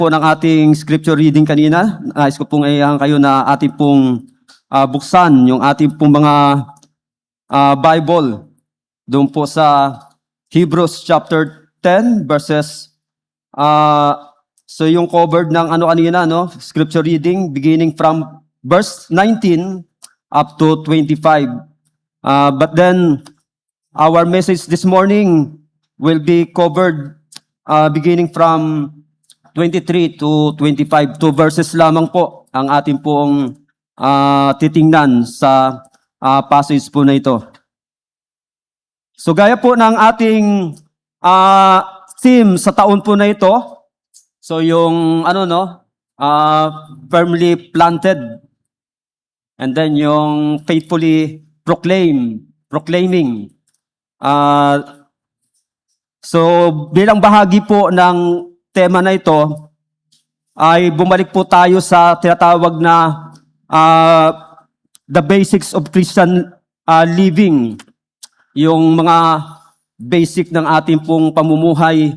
po ng ating scripture reading kanina. Nais ko pong ayahan kayo na ating pong buksan yung ating pong mga Bible doon po sa Hebrews chapter 10 verses so yung covered ng kanina, no? Scripture reading beginning from verse 19 up to 25. But then our message this morning will be covered beginning from 23 to 25. 2 verses lamang po ang ating pong titingnan sa passage po na ito. So gaya po ng ating theme sa taon po na ito, so yung firmly planted, and then yung faithfully proclaiming. So bilang bahagi po ng tema na ito, ay bumalik po tayo sa tinatawag na the basics of Christian living. Yung mga basic ng ating pong pamumuhay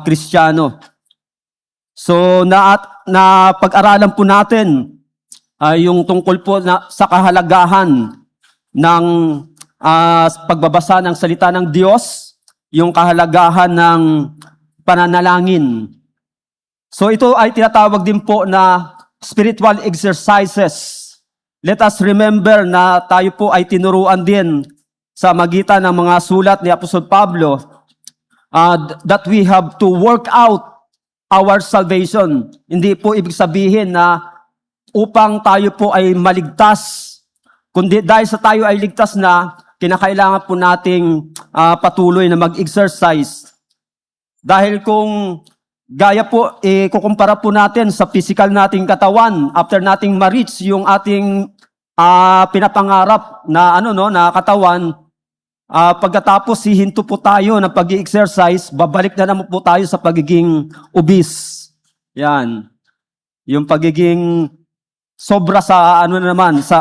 Kristiyano. So na pag-aralan po natin yung tungkol po sa kahalagahan ng pagbabasa ng salita ng Diyos, yung kahalagahan ng pananalangin. So ito ay tinatawag din po na spiritual exercises. Let us remember na tayo po ay tinuruan din sa magitan ng mga sulat ni Apostol Pablo that we have to work out our salvation. Hindi po ibig sabihin na upang tayo po ay maligtas, kundi dahil sa tayo ay ligtas na, kinakailangan po nating patuloy na mag-exercise. Dahil kung gaya po, kukumpara po natin sa physical nating katawan, after nating ma-reach yung ating pinapangarap na na katawan, pagkatapos hihinto po tayo ng pag-exercise, babalik na naman po tayo sa pagiging obese. Yan. Yung pagiging sobra sa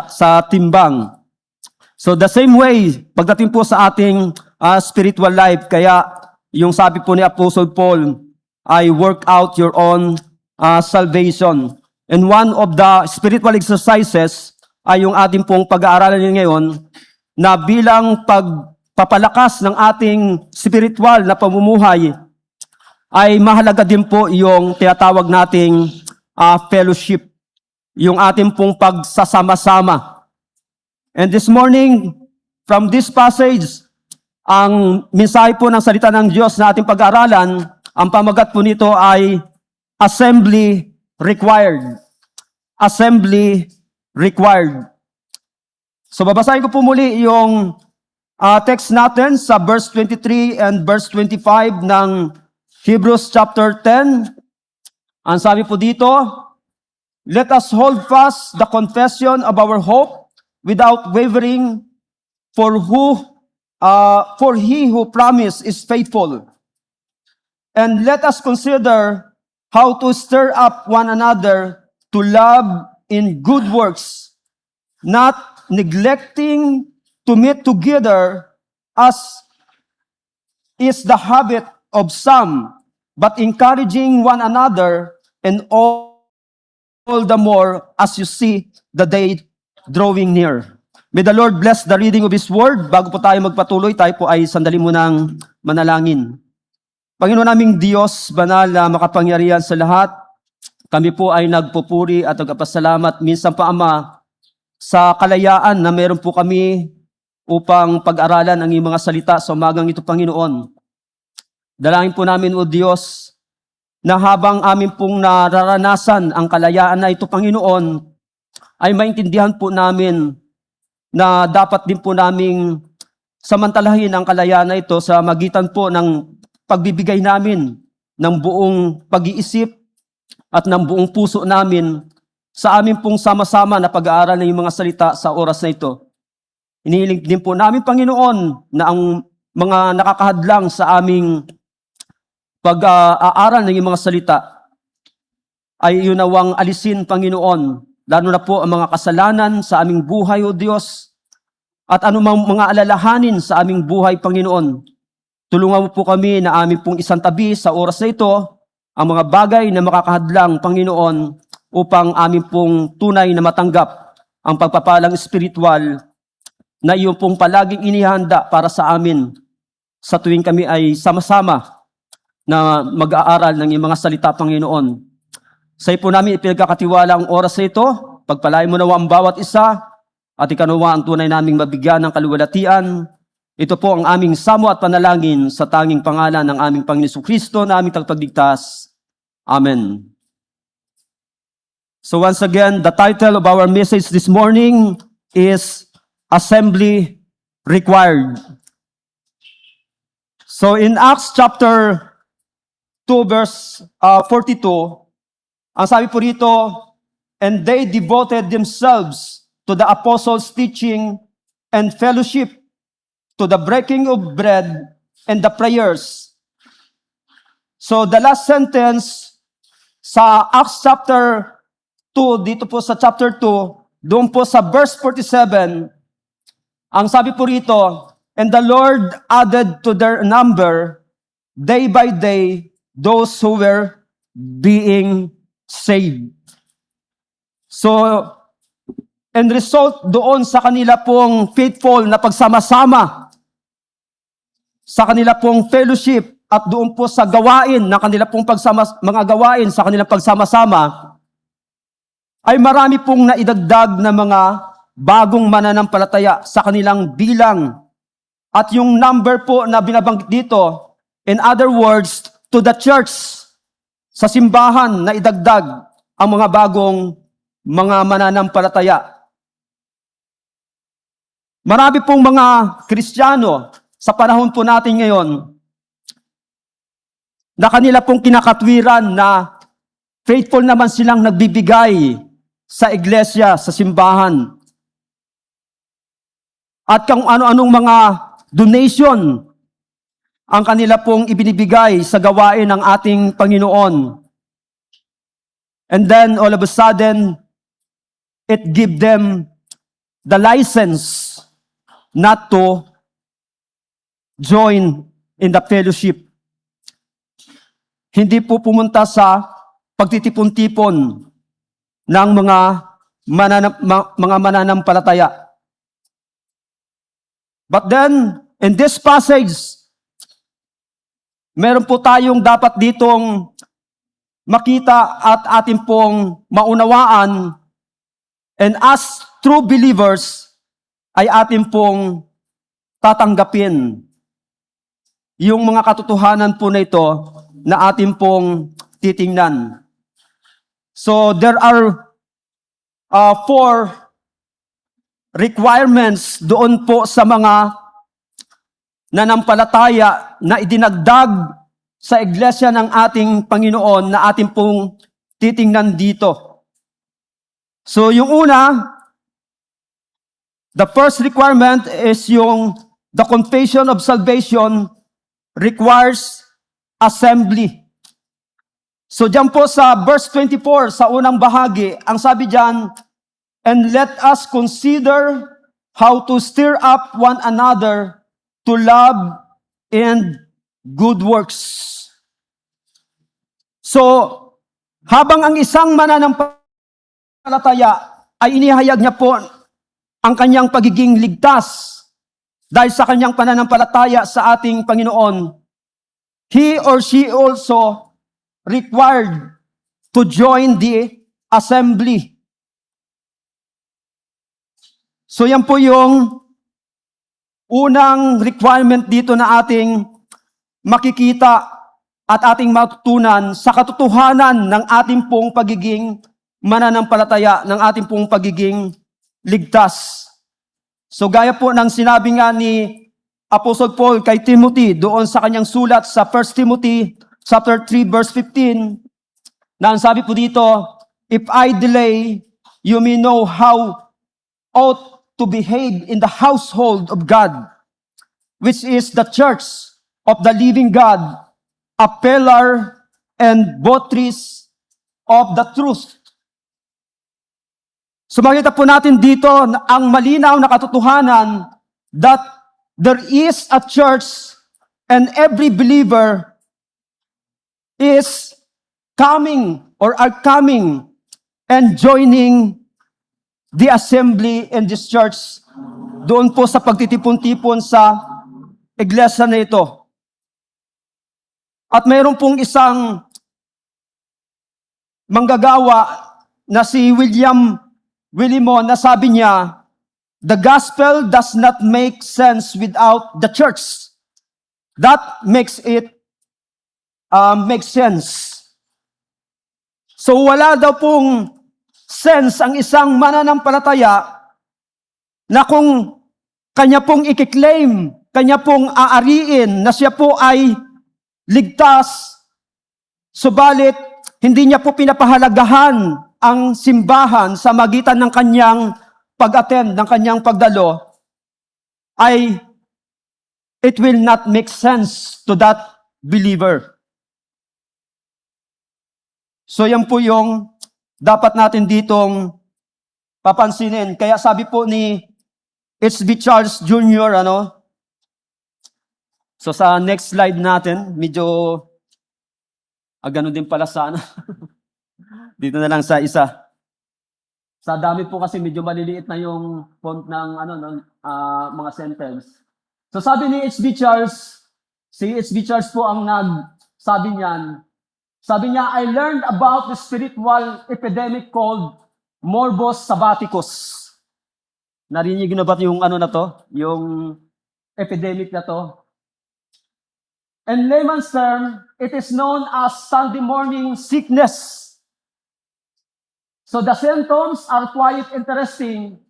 sa timbang. So the same way, pagdating po sa ating spiritual life, kaya yung sabi po ni Apostle Paul, I work out your own salvation. And one of the spiritual exercises ay yung ating pong pag-aaralan ngayon na bilang pagpapalakas ng ating spiritual na pamumuhay ay mahalaga din po yung tinatawag nating fellowship, yung ating pong pagsasama-sama. And this morning, from this passage, ang mensahe po ng salita ng Diyos na ating pag-aaralan, ang pamagat po nito ay assembly required. Assembly required. So babasahin ko po muli yung text natin sa verse 23 and verse 25 ng Hebrews chapter 10. Ang sabi po dito, let us hold fast the confession of our hope without wavering, for he who promised is faithful. And let us consider how to stir up one another to love in good works, not neglecting to meet together as is the habit of some, but encouraging one another, and all the more as you see the day drawing near. May the Lord bless the reading of His Word. Bago po tayo magpatuloy, tayo po ay sandali munang manalangin. Panginoon naming Diyos, banal na makapangyarihan sa lahat, kami po ay nagpupuri at nagpapasalamat minsan pa, Ama, sa kalayaan na meron po kami upang pag-aralan ang iyong mga salita sa umagang ito, Panginoon. Dalangin po namin, O Diyos, na habang amin pong nararanasan ang kalayaan na ito, Panginoon, ay maintindihan po namin na dapat din po naming samantalahin ang kalayaan na ito sa magitan po ng pagbibigay namin ng buong pag-iisip at ng buong puso namin sa amin pong sama-sama na pag-aaral ng mga salita sa oras na ito. Inihiling din po namin, Panginoon, na ang mga nakakahadlang sa aming pag-aaral ng mga salita ay yunawang alisin, Panginoon, lalo na po ang mga kasalanan sa aming buhay, O Diyos, at anumang mga alalahanin sa aming buhay, Panginoon. Tulungan mo po kami na amin pong isang tabi sa oras na ito ang mga bagay na makakahadlang, Panginoon, upang amin pong tunay na matanggap ang pagpapalang espiritual na iyong pong palaging inihanda para sa amin sa tuwing kami ay sama-sama na mag-aaral ng iyong mga salita, Panginoon. Sa iyo po namin ipinagkakatiwala ang oras na ito, pagpalain mo nawa ang bawat isa, at ikanawa ang tunay naming mabigyan ng kaluwalhatian. Ito po ang aming samo at panalangin sa tanging pangalan ng aming Panginoon Kristo na aming tagapagligtas. Amen. So once again, the title of our message this morning is Assembly Required. So in Acts chapter 2 verse 42, ang sabi po rito, and they devoted themselves to the apostles' teaching and fellowship, to the breaking of bread and the prayers. So the last sentence sa Acts chapter 2, dito po sa chapter 2, doon po sa verse 47, ang sabi po rito, and the Lord added to their number day by day those who were being saved. So, and result doon sa kanila pong faithful na pagsama-sama, sa kanila pong fellowship, at doon po sa gawain na kanila pong mga gawain sa kanilang pagsama-sama, ay marami pong naidagdag na mga bagong mananampalataya sa kanilang bilang. At yung number po na binabanggit dito, in other words, to the church, sa simbahan na idagdag ang mga bagong mga mananampalataya. Marami pong mga Kristiyano sa panahon po natin ngayon na kanila pong kinakatwiran na faithful naman silang nagbibigay sa iglesia, sa simbahan. At kung ano-anong mga donation ang kanila pong ibinibigay sa gawain ng ating Panginoon. And then, all of a sudden, it give them the license not to join in the fellowship. Hindi po pumunta sa pagtitipon-tipon ng mga mananampalataya. But then, in this passage, meron po tayong dapat ditong makita at ating pong maunawaan, and as true believers, ay ating pong tatanggapin yung mga katotohanan po na ito na ating pong titingnan. So, there are 4 requirements doon po sa mga nanampalataya na idinagdag sa iglesia ng ating Panginoon na ating pong titingnan dito. So, yung una, the first requirement is the confession of salvation requires assembly. So diyan po sa verse 24, sa unang bahagi, ang sabi diyan, and let us consider how to stir up one another to love and good works. So, habang ang isang mananampalataya ay inihayag niya po ang kanyang pagiging ligtas dahil sa kanyang pananampalataya sa ating Panginoon, he or she also required to join the assembly. So yan po yung unang requirement dito na ating makikita at ating matutunan sa katotohanan ng ating pong pagiging mananampalataya, ng ating pong pagiging ligtas. So gaya po ng sinabi nga ni Apostle Paul kay Timothy doon sa kanyang sulat sa 1 Timothy chapter 3 verse 15, na ang sabi po dito, if I delay, you may know how ought to behave in the household of God, which is the church of the living God, a pillar and buttress of the truth. So makita po natin dito ang malinaw na katotohanan that there is a church and every believer is coming or are coming and joining the assembly in this church doon po sa pagtitipon-tipon sa iglesia na ito. At mayroon pong isang manggagawa na si William Willimon na sabi niya, the gospel does not make sense without the church. That makes it make sense. So wala daw pong sense ang isang mananampalataya na kung kanya pong ikiklaim, kanya pong aariin na siya po ay ligtas, subalit hindi niya po pinapahalagahan ang simbahan sa magitan ng kanyang pag-attend, ng kanyang pagdalo, ay it will not make sense to that believer. So yan po yung dapat natin ditong papansinin. Kaya sabi po ni H.B. Charles Jr., so sa next slide natin, medyo ganun din pala sana. Dito na lang sa isa. Sa dami po kasi medyo maliliit na yung font ng mga sentence. So sabi ni H.B. Charles, si H.B. Charles po ang nagsabi niyan. Sabi niya, I learned about the spiritual epidemic called morbus sabbaticus. Narinig na ba yung na to? Yung epidemic na to? In layman's term, it is known as Sunday morning sickness. So the symptoms are quite interesting.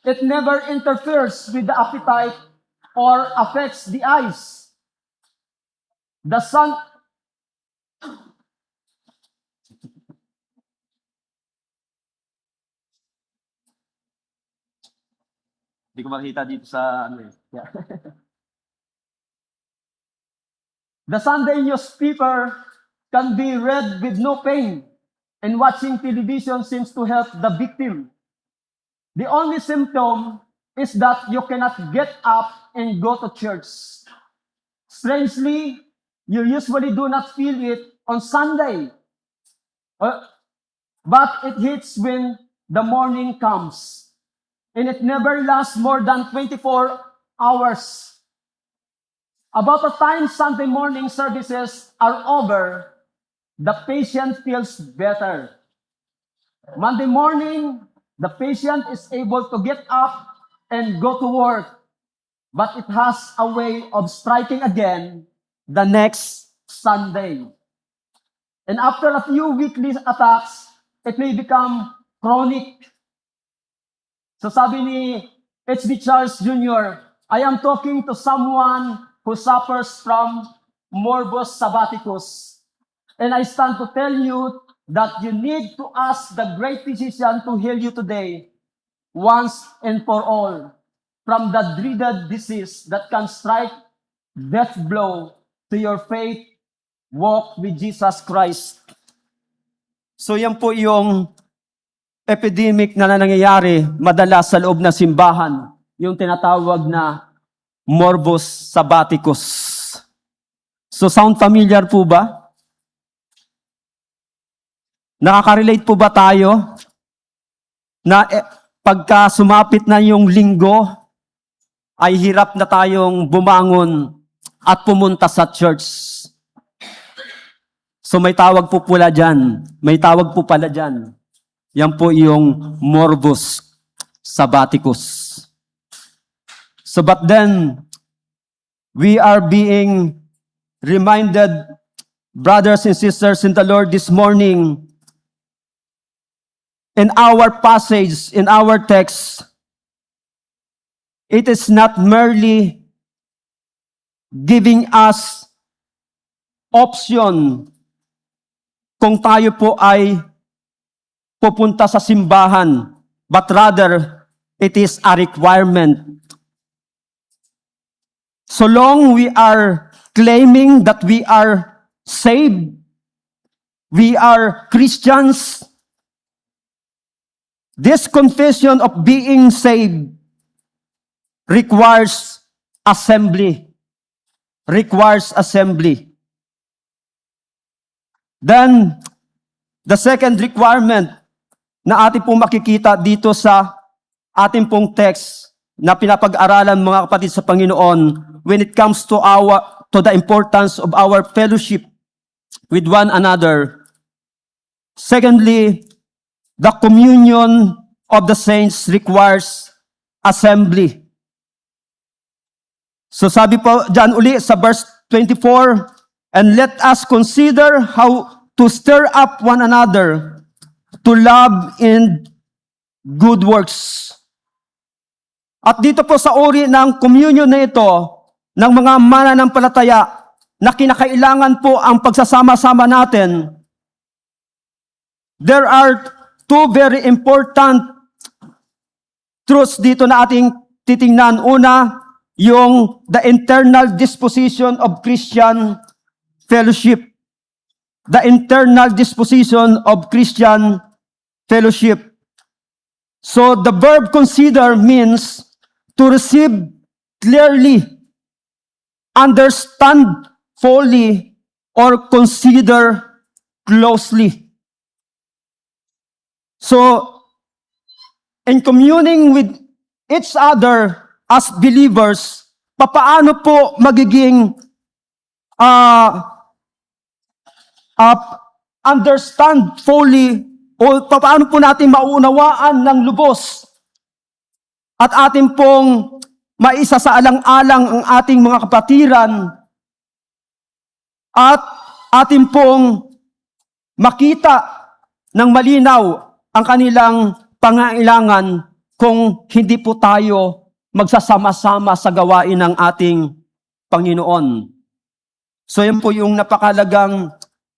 It never interferes with the appetite or affects the eyes. The sun... Hindi ko makita dito sa Yeah. The Sunday newspaper can be read with no pain, and watching television seems to help the victim. The only symptom is that you cannot get up and go to church. Strangely, you usually do not feel it on Sunday, but it hits when the morning comes, and it never lasts more than 24 hours. About the time Sunday morning services are over, the patient feels better. Monday morning, the patient is able to get up and go to work, but it has a way of striking again the next Sunday. And after a few weekly attacks, it may become chronic. So sabi ni H.B. Charles Jr., I am talking to someone who suffers from morbus sabbaticus. And I stand to tell you that you need to ask the great physician to heal you today, once and for all, from the dreaded disease that can strike death blow to your faith walk with Jesus Christ. So yan po yung epidemic na nangyayari madalas sa loob ng simbahan, yung tinatawag na morbus sabbaticus. So sound familiar po ba? Nakaka-relate po ba tayo na pagka sumapit na yung linggo, ay hirap na tayong bumangon at pumunta sa church? So may tawag po pala dyan. May tawag po pala dyan. Yan po yung morbus sabbaticus. So but then, we are being reminded, brothers and sisters in the Lord, this morning, in our passage, in our text, it is not merely giving us option kung tayo po ay pupunta sa simbahan, but rather, it is a requirement. So long we are claiming that we are saved, we are Christians, this confession of being saved requires assembly. Requires assembly. Then, the second requirement na ating pong makikita dito sa ating pong text na pinapag-aralan mga kapatid sa Panginoon when it comes to the importance of our fellowship with one another. Secondly, the communion of the saints requires assembly. So sabi po dyan uli sa verse 24, and let us consider how to stir up one another to love and good works. At dito po sa uri ng communion na ito, ng mga mananampalataya, na kinakailangan po ang pagsasama-sama natin, there are two very important truths dito na ating titingnan. Una, yung the internal disposition of Christian fellowship. The internal disposition of Christian fellowship. So the verb consider means to receive clearly, understand fully, or consider closely. So, in communing with each other as believers, papaano po magiging understand fully, o paano po natin mauunawaan ng lubos at ating pong maisasaalang-alang ang ating mga kapatiran at ating pong makita ng malinaw ang kanilang pangailangan kung hindi po tayo magsasama-sama sa gawain ng ating Panginoon. So yan po yung napakalagang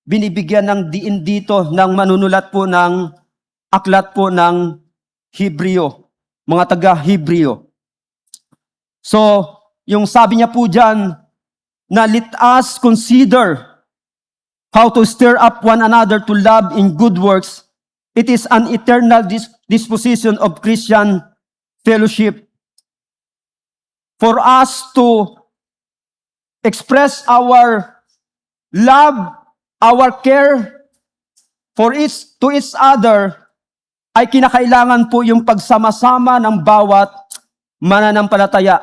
binibigyan ng diin dito ng manunulat po ng aklat po ng Hebreo, mga taga-Hebreo. So, yung sabi niya po dyan, na let us consider how to stir up one another to love in good works. It is an eternal disposition of Christian fellowship for us to express our love, our care to each other, ay kinakailangan po yung pagsama-sama ng bawat mananampalataya.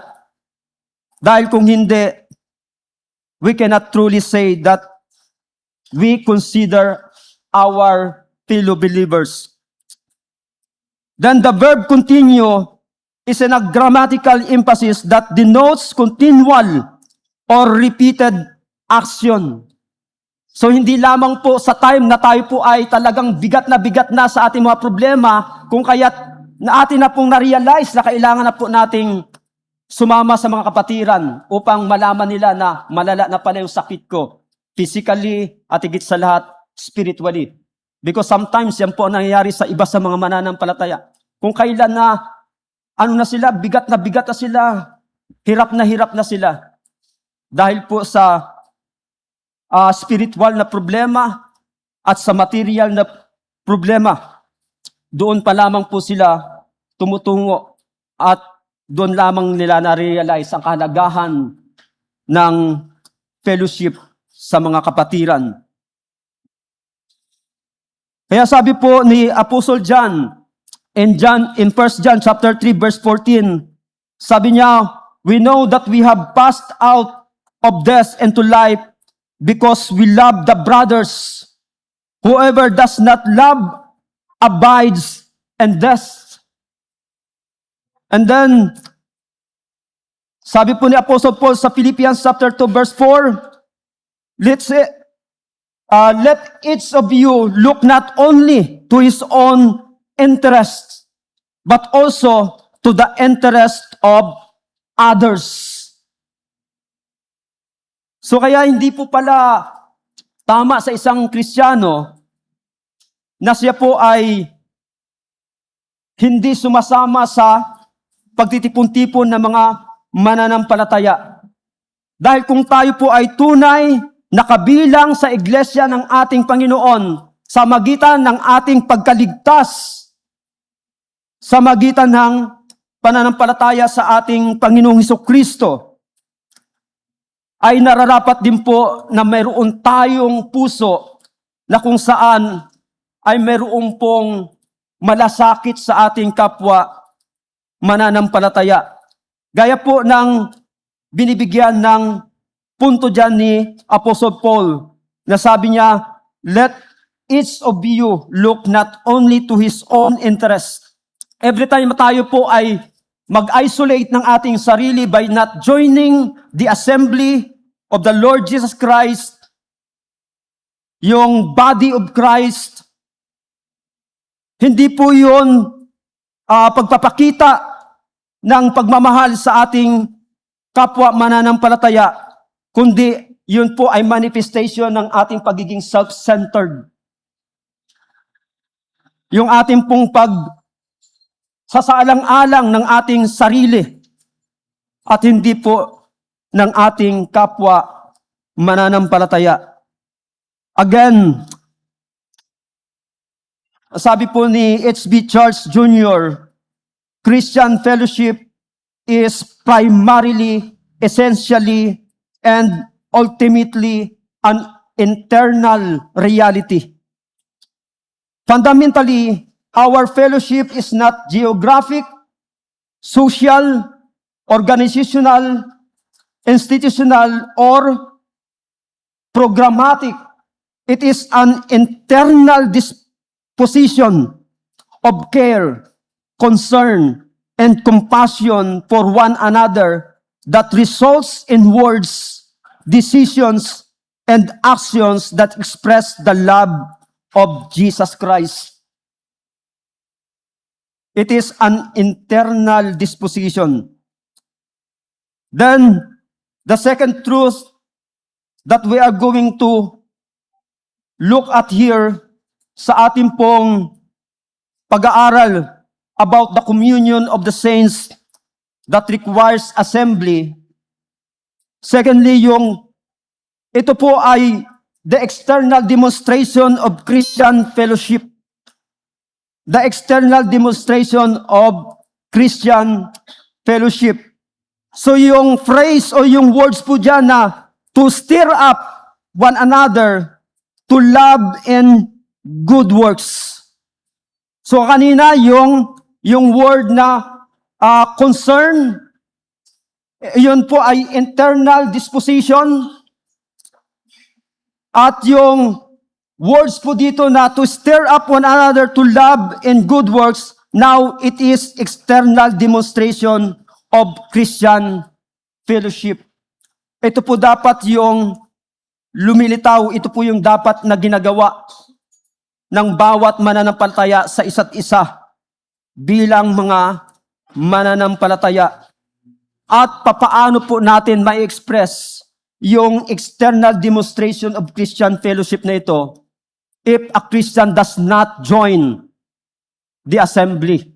Dahil kung hindi, we cannot truly say that we consider our fellow believers. Then the verb continue is a grammatical emphasis that denotes continual or repeated action. So hindi lamang po sa time na tayo po ay talagang bigat na sa ating mga problema, kung kaya't na atin na pong na-realize na kailangan na po nating sumama sa mga kapatiran upang malaman nila na malala na pala yung sakit ko, physically at higit sa lahat, spiritually. Because sometimes yan po ang nangyayari sa iba sa mga mananampalataya. Kung kailan na, bigat na sila, hirap na sila. Dahil po sa spiritual na problema at sa material na problema, doon pa lamang po sila tumutungo at doon lamang nila na-realize ang kahalagahan ng fellowship sa mga kapatiran. Kaya sabi po ni Apostle John in 1 John chapter 3 verse 14, sabi niya, we know that we have passed out of death into life because we love the brothers. Whoever does not love abides in death. And then, sabi po ni Apostle Paul sa Philippians chapter 2 verse 4, let each of you look not only to his own interests, but also to the interest of others. So kaya hindi po pala tama sa isang Kristiyano na siya po ay hindi sumasama sa pagtitipon-tipon ng mga mananampalataya. Dahil kung tayo po ay tunay na kabilang sa iglesia ng ating Panginoon, sa magitan ng ating pagkaligtas, sa magitan ng pananampalataya sa ating Panginoong Hesukristo, ay nararapat din po na mayroon tayong puso na kung saan ay mayroong pong malasakit sa ating kapwa mananampalataya. Gaya po ng binibigyan ng punto dyan ni Apostle Paul na sabi niya, let each of you look not only to his own interest. Every time tayo po ay mag-isolate ng ating sarili by not joining the assembly of the Lord Jesus Christ, yung body of Christ, hindi po yun pagpapakita ng pagmamahal sa ating kapwa mananampalataya, kundi yun po ay manifestation ng ating pagiging self-centered. Yung ating pong sasaalang-alang ng ating sarili at hindi po ng ating kapwa mananampalataya. Again, sabi po ni H.B. Charles Jr., Christian fellowship is primarily, essentially, and ultimately an internal reality. Fundamentally, our fellowship is not geographic, social, organizational, institutional, or programmatic. It is an internal disposition of care, concern, and compassion for one another that results in words, decisions, and actions that express the love of Jesus Christ. It is an internal disposition. Then, the second truth that we are going to look at here sa ating pong pag-aaral about the communion of the saints that requires assembly. Secondly, ito po ay the external demonstration of Christian fellowship. The external demonstration of Christian fellowship. So yung phrase o yung words po dyan na to stir up one another to love and good works. So kanina yung word na concern, yun po ay internal disposition. At yung words po dito na to stir up one another to love and good works, now it is external demonstration of Christian fellowship. Ito po dapat yung lumilitaw, ito po yung dapat na ginagawa ng bawat mananampalataya sa isa't isa bilang mga mananampalataya. At papaano po natin ma-express yung external demonstration of Christian fellowship na ito if a Christian does not join the assembly.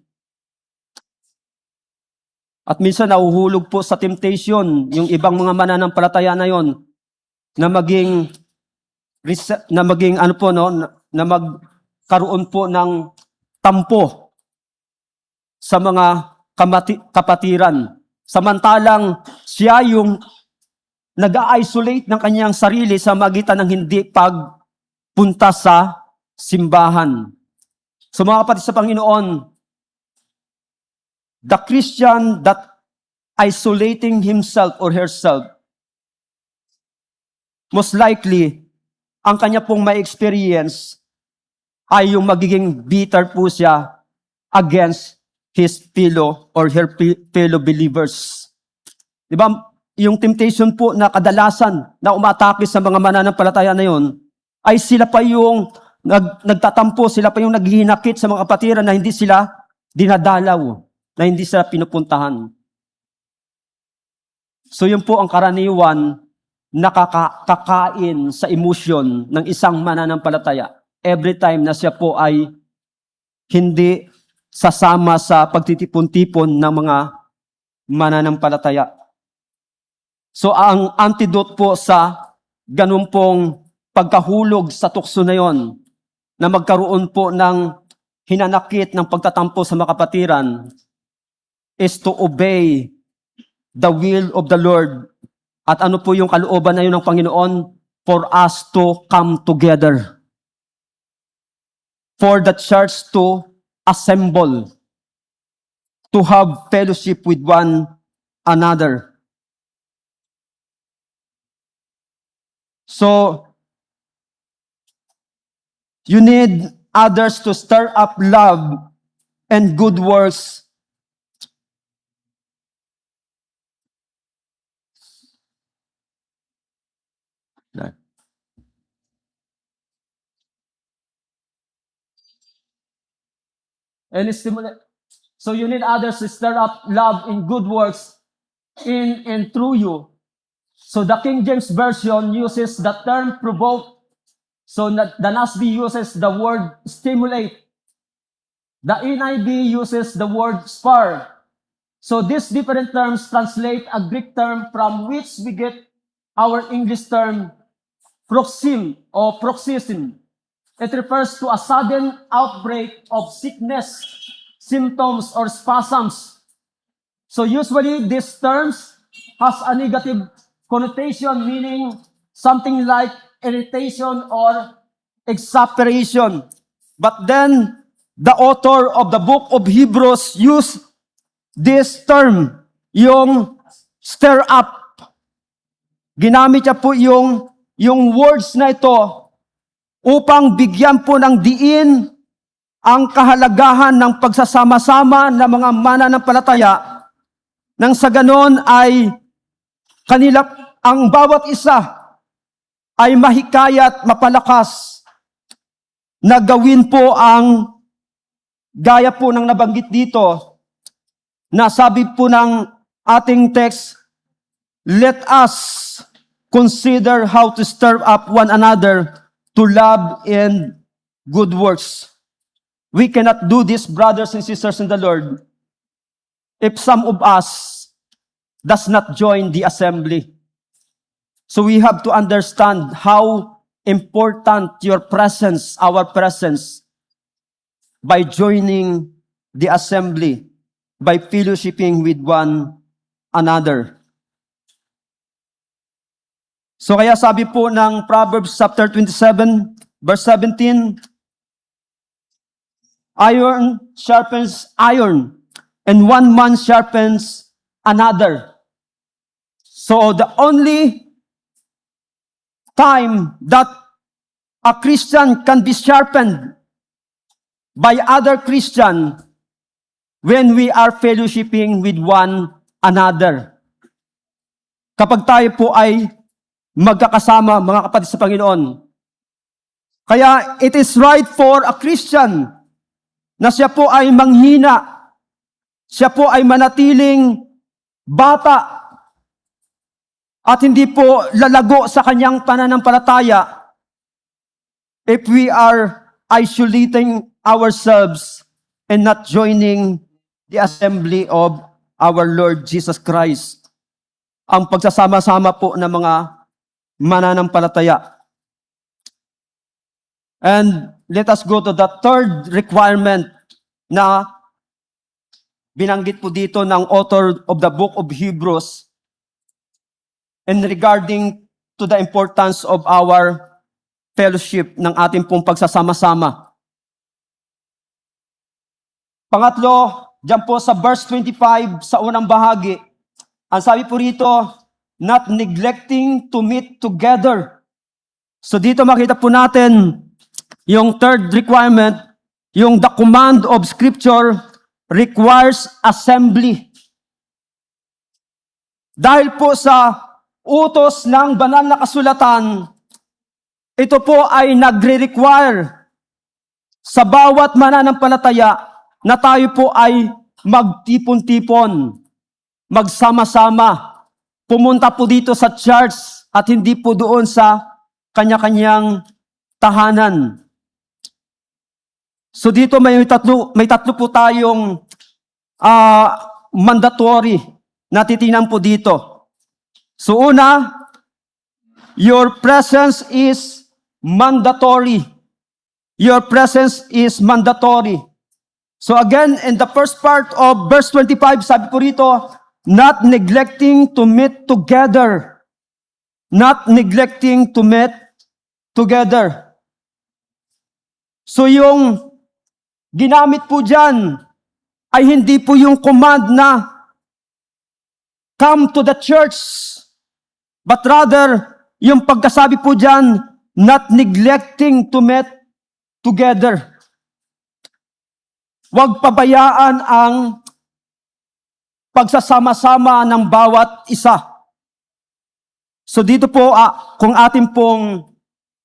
At minsan nahuhulog po sa temptation yung ibang mga mananampalataya na yon na maging na magkaroon po ng tampo sa mga kapatiran. Samantalang siya yung nag-isolate ng kanyang sarili sa magitan ng hindi pagpunta sa simbahan. So mga kapatid sa Panginoon, the Christian that isolating himself or herself, most likely, ang kanya pong may experience ay yung magiging bitter po siya against his fellow or her fellow believers. Diba? Yung temptation po na kadalasan na umatake sa mga mananampalataya na yun, ay sila pa yung nagtatampo, sila pa yung naghihinakit sa mga kapatiran na hindi sila dinadalaw, na hindi sila pinupuntahan. So yun po ang karaniwan nakakakain sa emosyon ng isang mananampalataya every time na siya po ay hindi sasama sa pagtitipon-tipon ng mga mananampalataya. So ang antidote po sa ganun pong pagkahulog sa tukso na yon, na magkaroon po ng hinanakit ng pagtatampo sa mga kapatiran, is to obey the will of the Lord. At ano po yung kalooban na yun ng Panginoon? For us to come together. for the church to assemble, to have fellowship with one another. So, you need others to stir up love and good works. And stimulate. So you need others to stir up love in good works in and through you. So the King James Version uses the term provoke. So the NASB uses the word stimulate. The NIV uses the word spur. So these different terms translate a Greek term from which we get our English term proxim or paroxysm. It refers to a sudden outbreak of sickness, symptoms, or spasms. So usually these terms has a negative connotation, meaning something like irritation or exasperation. But then the author of the book of Hebrews used this term, yung stir up. Ginamit niya po yung words na ito upang bigyan po ng diin ang kahalagahan ng pagsasama-sama ng mga mananampalataya nang sa ganon ay ang bawat isa ay mahikayat, mapalakas na gawin po ang gaya po ng nabanggit dito na sabi po ng ating text, let us consider how to stir up one another to love and good works. We cannot do this, brothers and sisters in the Lord, if some of us does not join the assembly. So we have to understand how important your presence, our presence, by joining the assembly, by fellowshipping with one another. So kaya sabi po ng Proverbs chapter 27, verse 17, iron sharpens iron, and one man sharpens another. So the only time that a Christian can be sharpened by other Christian when we are fellowshipping with one another. Kapag tayo po ay magkakasama, mga kapatid sa Panginoon. Kaya it is right for a Christian na siya po ay manghina, siya po ay manatiling bata, at hindi po lalago sa kanyang pananampalataya if we are isolating ourselves and not joining the assembly of our Lord Jesus Christ. Ang pagsasama-sama po ng mga mananampalataya. And let us go to the third requirement na binanggit po dito ng author of the book of Hebrews and regarding to the importance of our fellowship ng ating pong pagsasama-sama. Pangatlo, dyan po sa verse 25 sa unang bahagi, ang sabi po rito, not neglecting to meet together. So dito makita po natin yung third requirement, yung the command of Scripture requires assembly. Dahil po sa utos ng banal na kasulatan, ito po ay nagre-require sa bawat mananampalataya na tayo po ay magtipon-tipon, magsama-sama, pumunta po dito sa church at hindi po doon sa kanya-kanyang tahanan. So dito may tatlo po tayong mandatory na titinan po dito. So una, your presence is mandatory. Your presence is mandatory. So again, in the first part of verse 25, sabi po rito, not neglecting to meet together. Not neglecting to meet together. So yung ginamit po dyan ay hindi po yung command na come to the church, but rather yung pagkasabi po dyan, not neglecting to meet together. Huwag pabayaan ang pagsasama-sama ng bawat isa. So dito po, kung atin pong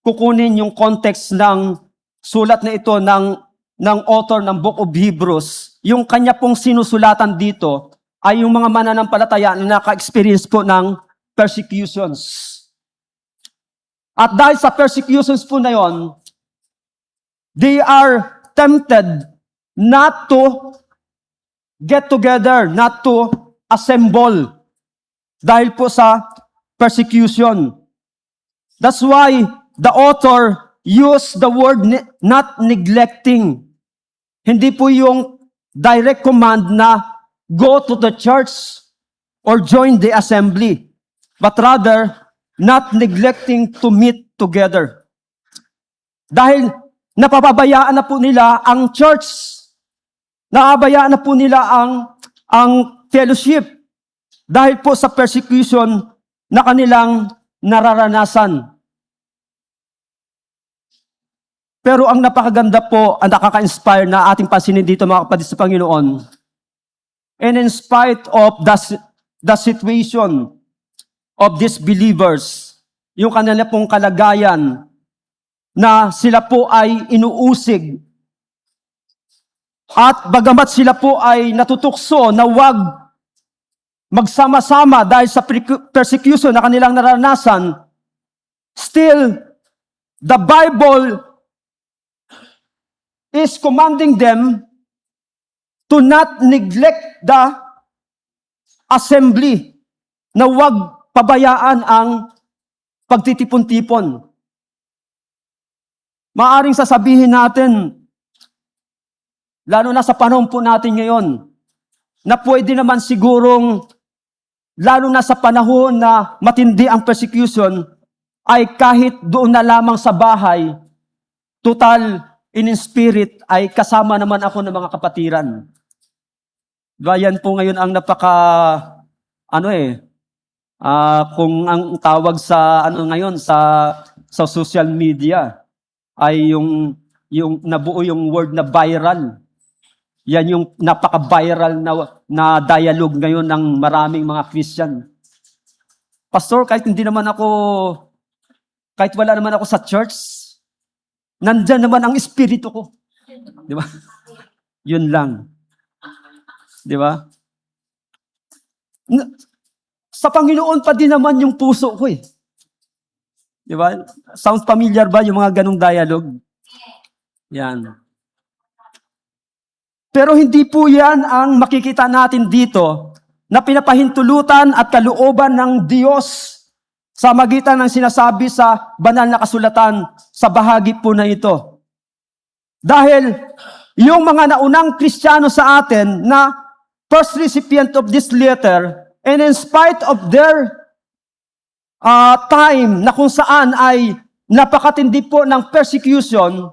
kukunin yung context ng sulat na ito ng author ng Book of Hebrews, yung kanya pong sinusulatan dito ay yung mga mananampalataya na naka-experience po ng persecutions. At dahil sa persecutions po na yon, they are tempted not to get together, not to assemble dahil po sa persecution. That's why the author used the word not neglecting. Hindi po yung direct command na go to the church or join the assembly, but rather not neglecting to meet together. Dahil napapabayaan na po nila ang church, napapabayaan na po nila ang fellowship dahil po sa persecution na kanilang nararanasan. Pero ang napakaganda po, ang nakaka-inspire na ating pansinin dito mga kapatid sa Panginoon, and in spite of the situation of these believers, yung kanila pong kalagayan na sila po ay inuusig, at bagamat sila po ay natutukso na wag magsama-sama dahil sa persecution na kanilang naranasan, still, the Bible is commanding them to not neglect the assembly, na wag pabayaan ang pagtitipon-tipon. Maaring sasabihin natin, lalo na sa panahon po natin ngayon, na pwede naman sigurong, lalo na sa panahon na matindi ang persecution, ay kahit doon na lamang sa bahay, total, in spirit, ay kasama naman ako ng mga kapatiran. Diba, yan po ngayon ang kung ang tawag sa, ngayon, sa social media, ay yung nabuo yung word na viral. Yan yung napaka-viral na dialogue ngayon ng maraming mga Christian. Pastor, kahit wala naman ako sa church, nandyan naman ang espiritu ko. Di ba? Yun lang. Di ba? Sa Panginoon pa din naman yung puso ko eh. Di ba? Sounds familiar ba yung mga ganong dialogue? Yan. Pero hindi po yan ang makikita natin dito na pinapahintulutan at kalooban ng Diyos sa magitan ng sinasabi sa banal na kasulatan sa bahagi po na ito. Dahil yung mga naunang Kristiyano sa atin na first recipient of this letter, and in spite of their time na kung saan ay napakatindi po ng persecution,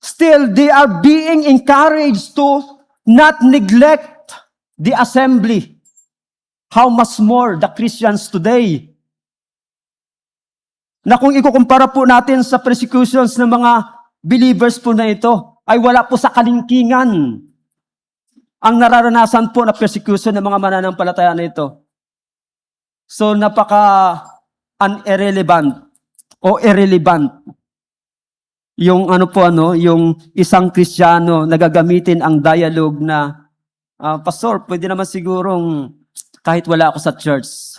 still they are being encouraged to not neglect the assembly. How much more the Christians today? Na kung ikukumpara po natin sa persecutions ng mga believers po na ito, ay wala po sa kalingkingan ang nararanasan po na persecution ng mga mananampalataya na ito. So napaka-irrelevant o irrelevant yung yung isang Kristiyano nagagamitin ang dialogue na, Pastor, pwede naman sigurong kahit wala ako sa church,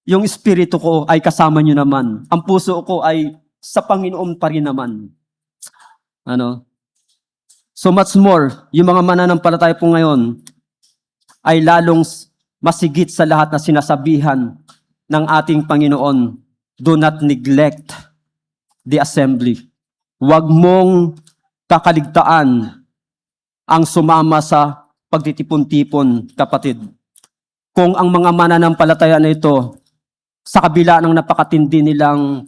yung espiritu ko ay kasama nyo naman. Ang puso ko ay sa Panginoon pa rin naman. So much more, yung mga mananampalataya po ngayon ay lalong masigit sa lahat na sinasabihan ng ating Panginoon, do not neglect the assembly. Huwag mong kakaligtaan ang sumama sa pagtitipon-tipon, kapatid. Kung ang mga mananampalataya na ito, sa kabila ng napakatindi nilang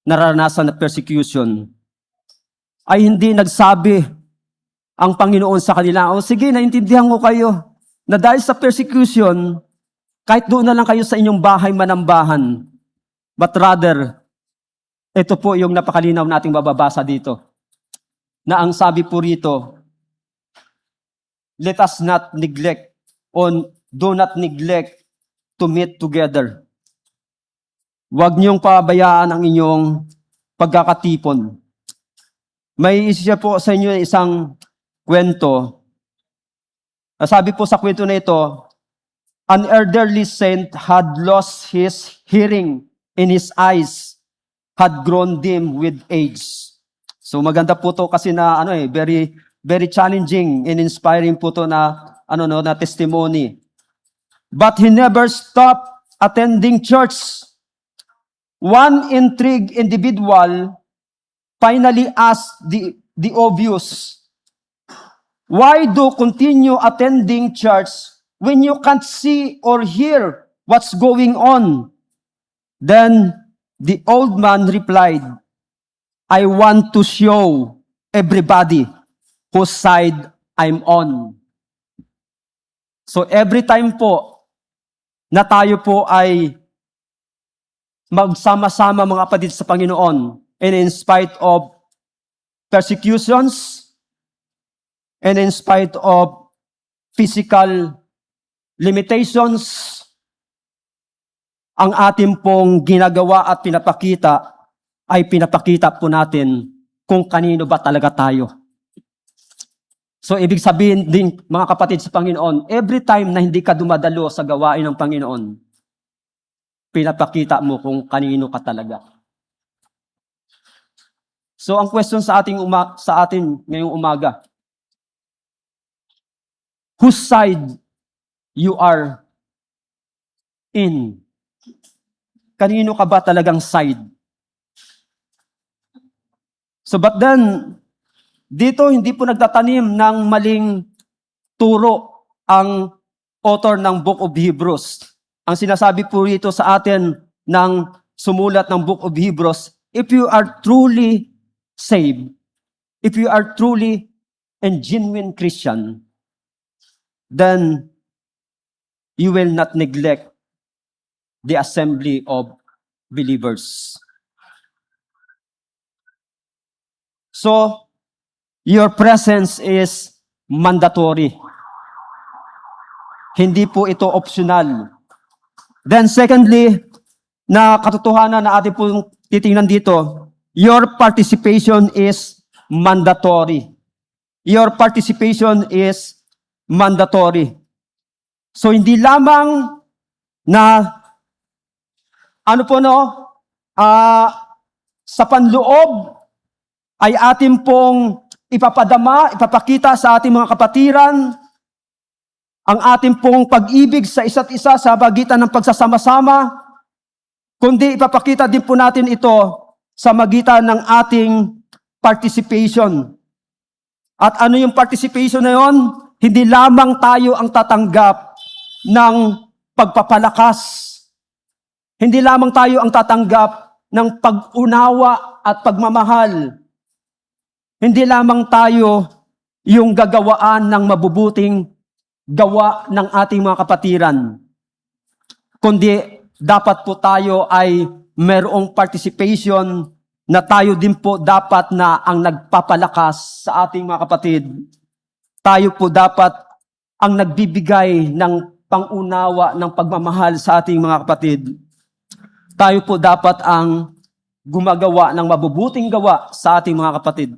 naranasan na persecution, ay hindi nagsabi ang Panginoon sa kanila, o sige, naintindihan ko kayo, na dahil sa persecution, kahit doon na lang kayo sa inyong bahay manambahan. But rather, ito po yung napakalinaw nating mababasa dito. Na ang sabi po rito, let us not neglect, or do not neglect to meet together. Huwag niyong pabayaan ang inyong pagkakatipon. May isa po sa inyo isang kwento. Sabi po sa kwento na ito, an elderly saint had lost his hearing and his eyes had grown dim with age. So maganda po to kasi na very very challenging and inspiring po to na na testimony. But he never stopped attending church. One intrigued individual finally asked the obvious, why do continue attending church when you can't see or hear what's going on? Then the old man replied, I want to show everybody whose side I'm on. So every time po na tayo po ay magsama-sama mga kapatid sa Panginoon, and in spite of persecutions, and in spite of physical limitations, ang ating pong ginagawa at pinapakita ay pinapakita po natin kung kanino ba talaga tayo. So ibig sabihin din mga kapatid sa Panginoon, every time na hindi ka dumadalo sa gawain ng Panginoon, pinapakita mo kung kanino ka talaga. So ang question sa atin ngayong umaga, whose side you are in? Kanino ka ba talagang side? So but then, dito hindi po nagtatanim ng maling turo ang author ng Book of Hebrews. Ang sinasabi po rito sa atin ng sumulat ng Book of Hebrews, if you are truly saved, if you are truly and genuine Christian, then you will not neglect the assembly of believers. So, your presence is mandatory. Hindi po ito optional. Then secondly, na katotohanan na ating pong titingnan dito, your participation is mandatory. Your participation is mandatory. So hindi lamang na sa panloob ay ating pong ipapakita sa ating mga kapatiran ang ating pong pag-ibig sa isa't isa sa pagitan ng pagsasama-sama, kundi ipapakita din po natin ito sa magitan ng ating participation. At ano yung participation na yon? Hindi lamang tayo ang tatanggap ng pagpapalakas. Hindi lamang tayo ang tatanggap ng pag-unawa at pagmamahal. Hindi lamang tayo yung gagawaan ng mabubuting gawa ng ating mga kapatiran, kundi dapat po tayo ay merong participation na tayo din po dapat na ang nagpapalakas sa ating mga kapatid. Tayo po dapat ang nagbibigay ng pangunawa ng pagmamahal sa ating mga kapatid. Tayo po dapat ang gumagawa ng mabubuting gawa sa ating mga kapatid.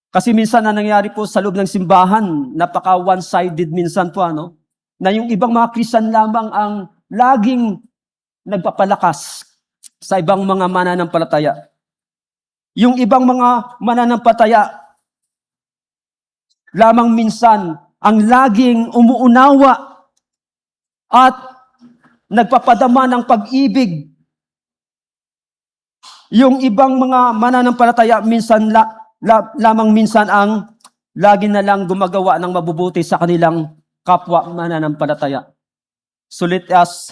Kasi minsan na nangyari po sa loob ng simbahan, napaka one-sided minsan po, na yung ibang mga Christian lamang ang laging nagpapalakas sa ibang mga mananampalataya. Yung ibang mga mananampalataya lamang minsan ang laging umuunawa at nagpapadama ng pag-ibig. Yung ibang mga mananampalataya lamang minsan ang lagi na lang gumagawa ng mabubuti sa kanilang kapwa mananampalataya. So let us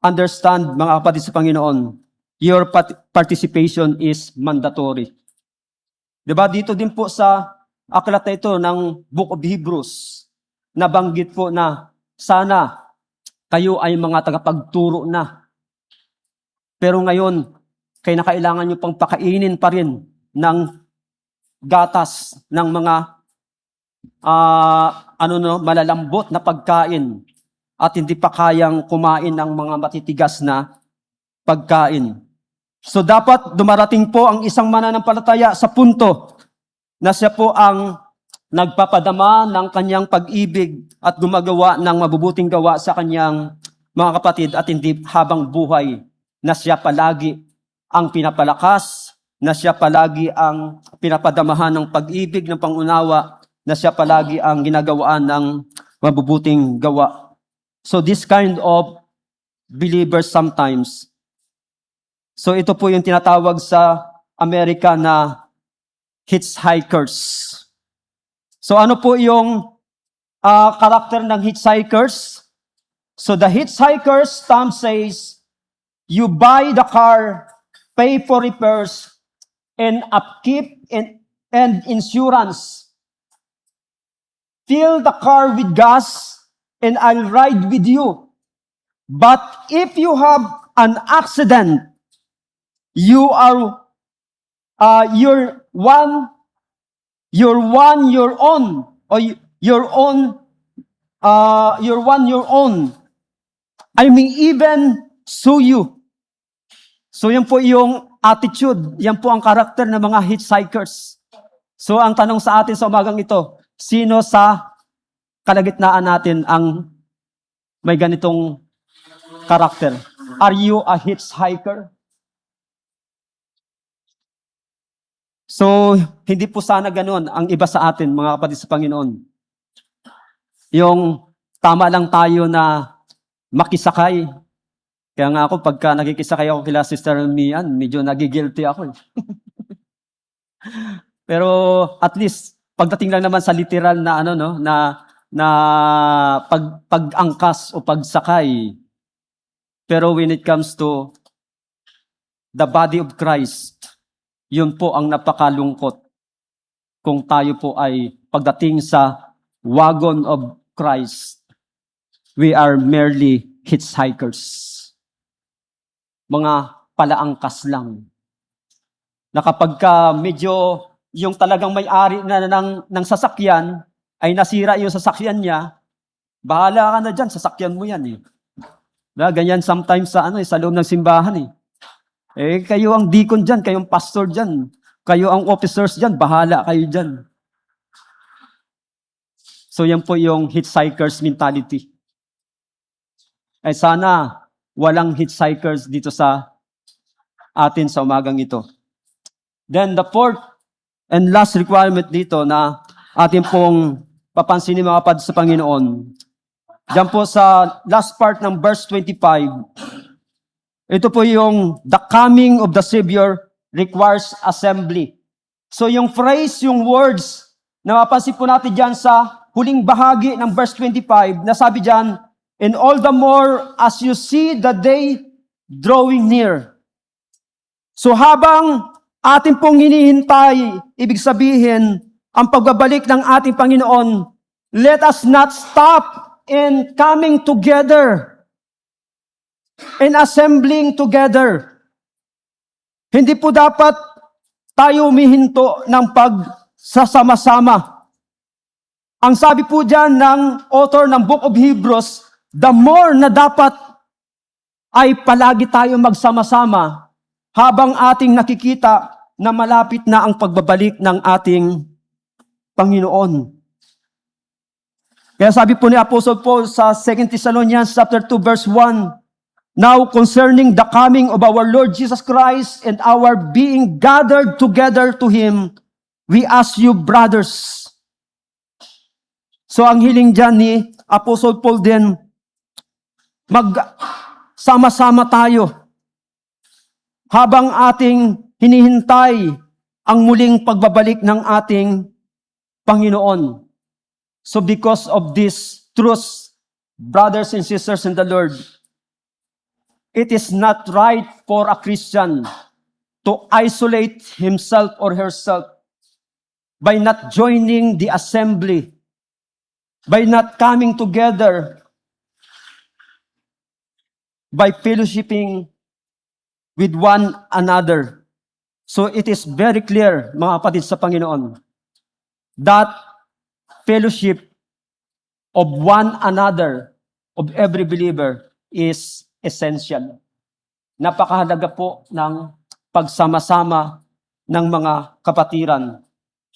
understand, mga kapatid sa Panginoon, your participation is mandatory. Di ba? Dito din po sa aklat na ito ng Book of Hebrews, nabanggit po na sana kayo ay mga tagapagturo na. Pero ngayon, kailangan nyo pang pakainin pa rin ng gatas ng mga malalambot na pagkain at hindi pa kayang kumain ng mga matitigas na pagkain. So dapat dumarating po ang isang mananampalataya sa punto na siya po ang nagpapadama ng kanyang pag-ibig at gumagawa ng mabubuting gawa sa kanyang mga kapatid at hindi habang buhay na siya palagi ang pinapalakas, na siya palagi ang pinapadamahan ng pag-ibig, ng pangunawa, na siya palagi ang ginagawaan ng mabubuting gawa. So this kind of believers sometimes. So ito po yung tinatawag sa Amerika na hitchhikers. So ano po yung karakter ng hitchhikers? So the hitchhikers, Tom says, you buy the car, pay for repairs, and upkeep and insurance. Fill the car with gas, and I'll ride with you. But if you have an accident, you're your own. I may even sue you. So yan po yung attitude, yan po ang karakter ng mga hitchhikers. So ang tanong sa atin sa umagang ito, sino sa kalagitnaan natin ang may ganitong karakter? Are you a hitchhiker? So, hindi po sana ganun ang iba sa atin, mga kapatid sa Panginoon. Yung tama lang tayo na makisakay. Kaya nga ako, pagka nakikisakay ako kila Sister Mian, medyo nagigilty ako. Pero at least, pagdating lang naman sa literal na pag-angkas o pagsakay. Pero when it comes to the body of Christ, yun po ang napakalungkot kung tayo po ay pagdating sa wagon of Christ, we are merely hitchhikers. Mga palaangkas lang. Na kapag medyo yung talagang may-ari na ng sasakyan, ay nasira yung sasakyan niya, bahala ka na dyan, sasakyan mo yan eh. Ganyan sometimes sa loob ng simbahan eh. Kayo ang deacon dyan, kayong pastor dyan, kayo ang officers dyan, bahala kayo dyan. So yan po yung hitchhikers mentality. Ay sana walang hitchhikers dito sa atin sa umagang ito. Then the fourth and last requirement dito na atin pong papansinin mga kapatid sa Panginoon. Diyan po sa last part ng verse 25, ito po yung the coming of the Savior requires assembly. So yung phrase, yung words, na mapansin po natin dyan sa huling bahagi ng verse 25, na sabi dyan, and all the more as you see the day drawing near. So habang atin pong hinihintay, ibig sabihin, ang pagbabalik ng ating Panginoon, let us not stop in coming together and assembling together. Hindi po dapat tayo humihinto ng pagsasama-sama. Ang sabi po dyan ng author ng Book of Hebrews, the more na dapat ay palagi tayo magsama-sama habang ating nakikita na malapit na ang pagbabalik ng ating Panginoon. Kaya sabi po ni Apostle Paul sa 2 Thessalonians chapter 2 verse 1, now concerning the coming of our Lord Jesus Christ and our being gathered together to Him, we ask you, brothers. So ang hiling dyan ni Apostle Paul din, magsama-sama tayo habang ating hinihintay ang muling pagbabalik ng ating Panginoon. So because of this truth, brothers and sisters in the Lord, it is not right for a Christian to isolate himself or herself by not joining the assembly, by not coming together, by fellowshipping with one another. So it is very clear, mga kapatid sa Panginoon, that fellowship of one another, of every believer, is essential. Napakahalaga po ng pagsama-sama ng mga kapatiran.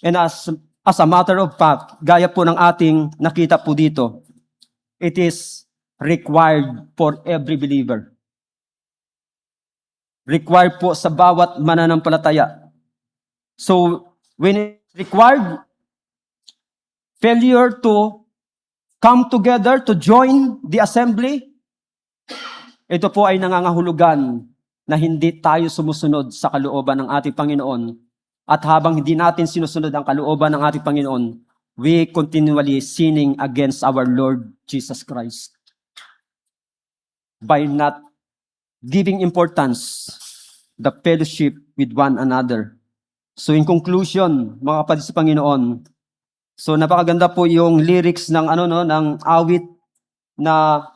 And as a matter of fact, gaya po ng ating nakita po dito, it is required for every believer. Required po sa bawat mananampalataya. So, when it's required, failure to come together to join the assembly, ito po ay nangangahulugan na hindi tayo sumusunod sa kalooban ng ating Panginoon. At habang hindi natin sinusunod ang kalooban ng ating Panginoon, we continually sinning against our Lord Jesus Christ by not giving importance the fellowship with one another. So in conclusion, mga kapatid sa Panginoon, so napakaganda po yung lyrics ng ng awit na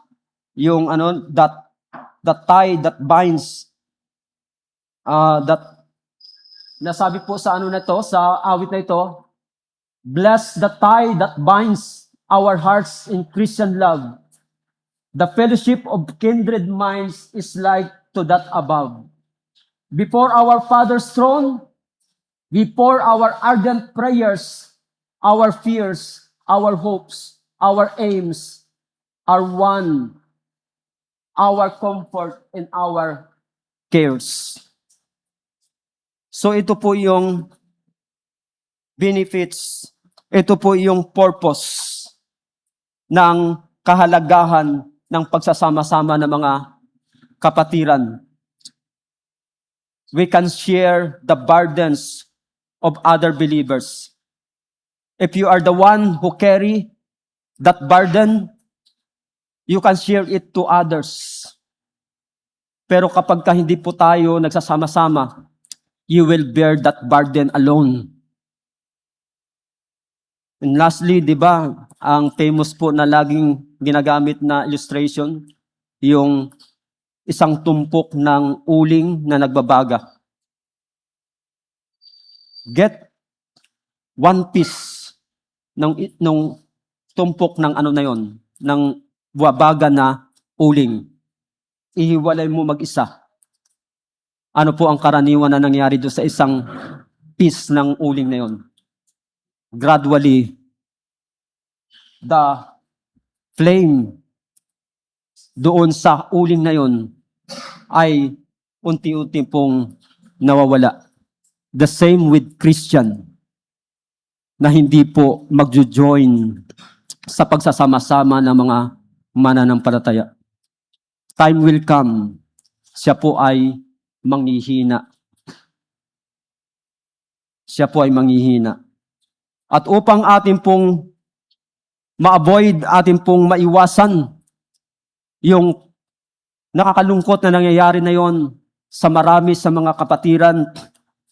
yung that tie that binds that nasabi po sa na to, sa awit na ito, bless the tie that binds our hearts in Christian love. The fellowship of kindred minds is like to that above. Before our Father's throne, we pour our ardent prayers, our fears, our hopes, our aims, are one, our comfort, and our cares. So ito po yung benefits, ito po yung purpose ng kahalagahan ng pagsasama-sama ng mga kapatiran. We can share the burdens of other believers. If you are the one who carry that burden, you can share it to others. Pero kapag hindi po tayo nagsasama-sama, you will bear that burden alone. And lastly, di ba, ang famous po na laging ginagamit na illustration, yung isang tumpok ng uling na nagbabaga. Get one piece ng tumpok ng na yon, ng buwabaga na uling. Ihiwalay mo mag-isa. Ano po ang karaniwan na nangyari doon sa isang piece ng uling na yon? Gradually, the flame doon sa uling na yon ay unti-unti pong nawawala. The same with Christian na hindi po magjo-join sa pagsasama-sama ng mga mananampalataya. Time will come, siya po ay manghihina. Siya po ay manghihina. At upang atin pong ma-avoid, atin pong maiwasan yung nakakalungkot na nangyayari na yon sa marami sa mga kapatiran,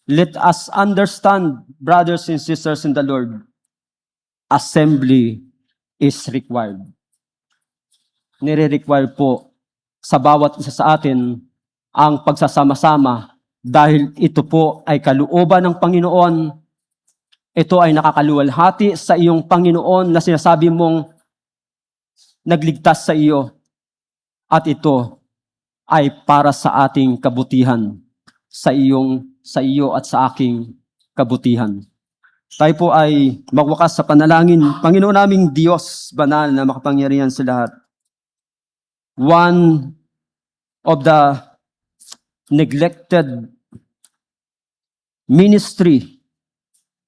let us understand, brothers and sisters in the Lord, assembly is required. Nire-require po sa bawat isa sa atin ang pagsasama-sama dahil ito po ay kalooban ng Panginoon. Ito ay nakakaluwalhati sa iyong Panginoon na sinasabi mong nagligtas sa iyo. At ito ay para sa ating kabutihan, sa iyo at sa aking kabutihan. Tayo po ay magwakas sa panalangin. Panginoon naming Diyos, banal na makapangyarihan sa lahat. One of the neglected ministry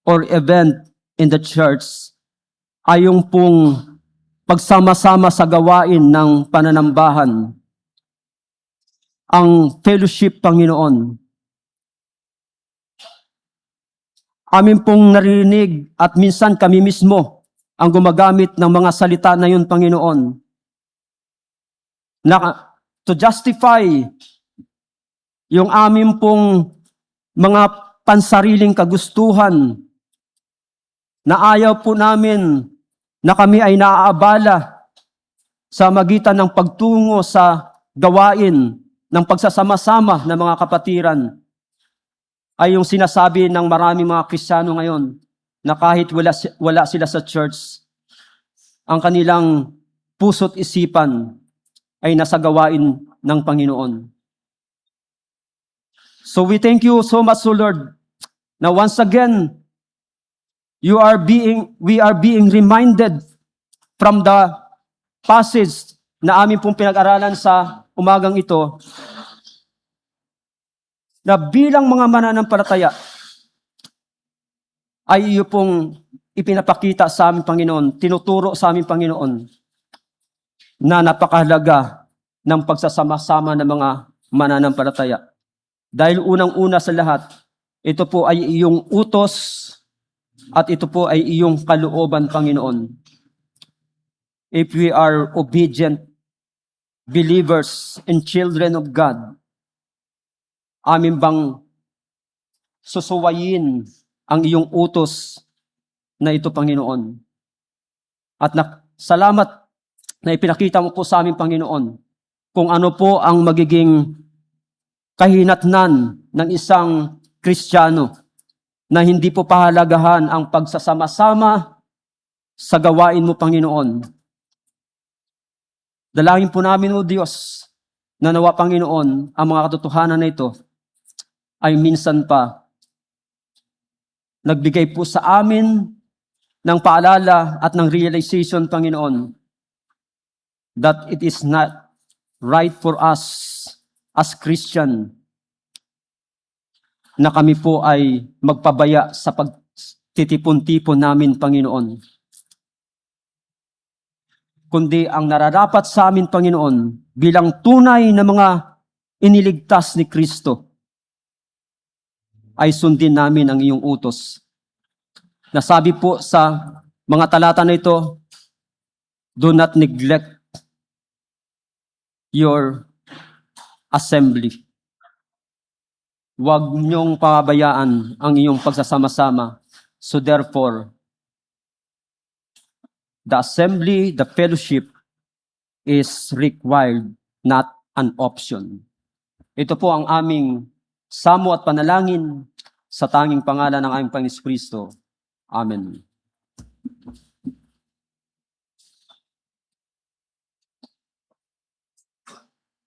or event in the church ay yung pong pagsama-sama sa gawain ng pananambahan. Ang fellowship, Panginoon. Amin pong narinig at minsan kami mismo ang gumagamit ng mga salita na yun, Panginoon, na to justify yung amin pong mga pansariling kagustuhan na ayaw po namin na kami ay naaabala sa magitan ng pagtungo sa gawain ng pagsasama-sama ng mga kapatiran, ay yung sinasabi ng maraming mga Kristiyano ngayon na kahit wala sila sa church, ang kanilang puso't isipan ay nasa gawain ng Panginoon. So we thank you so much, O Lord, na once again, we are being reminded from the passage na amin pong pinag-aralan sa umagang ito, na bilang mga mananampalataya ay iyo pong ipinapakita sa aming Panginoon, tinuturo sa aming Panginoon na napakahalaga ng pagsasama-sama ng mga mananampalataya. Dahil unang-una sa lahat, ito po ay iyong utos at ito po ay iyong kalooban, Panginoon. If we are obedient believers and children of God, amin bang susuwayin ang iyong utos na ito, Panginoon? At salamat na ipinakita mo po sa amin, Panginoon, kung ano po ang magiging kahinatnan ng isang Kristiyano na hindi po pahalagahan ang pagsasama-sama sa gawain mo, Panginoon. Dalangin po namin, O Diyos, na nawa, Panginoon, ang mga katotohanan na ito ay minsan pa nagbigay po sa amin ng paalala at ng realization, Panginoon, that it is not right for us as Christian na kami po ay magpabaya sa pagtitipon-tipon namin, Panginoon. Kundi ang nararapat sa amin, Panginoon, bilang tunay na mga iniligtas ni Kristo, ay sundin namin ang iyong utos. Nasabi po sa mga talata na ito, do not neglect your assembly. Huwag niyong pababayaan ang iyong pagsasama-sama. So therefore, the assembly, the fellowship is required, not an option. Ito po ang aming samo at panalangin sa tanging pangalan ng aming Panginoon Kristo. Amen.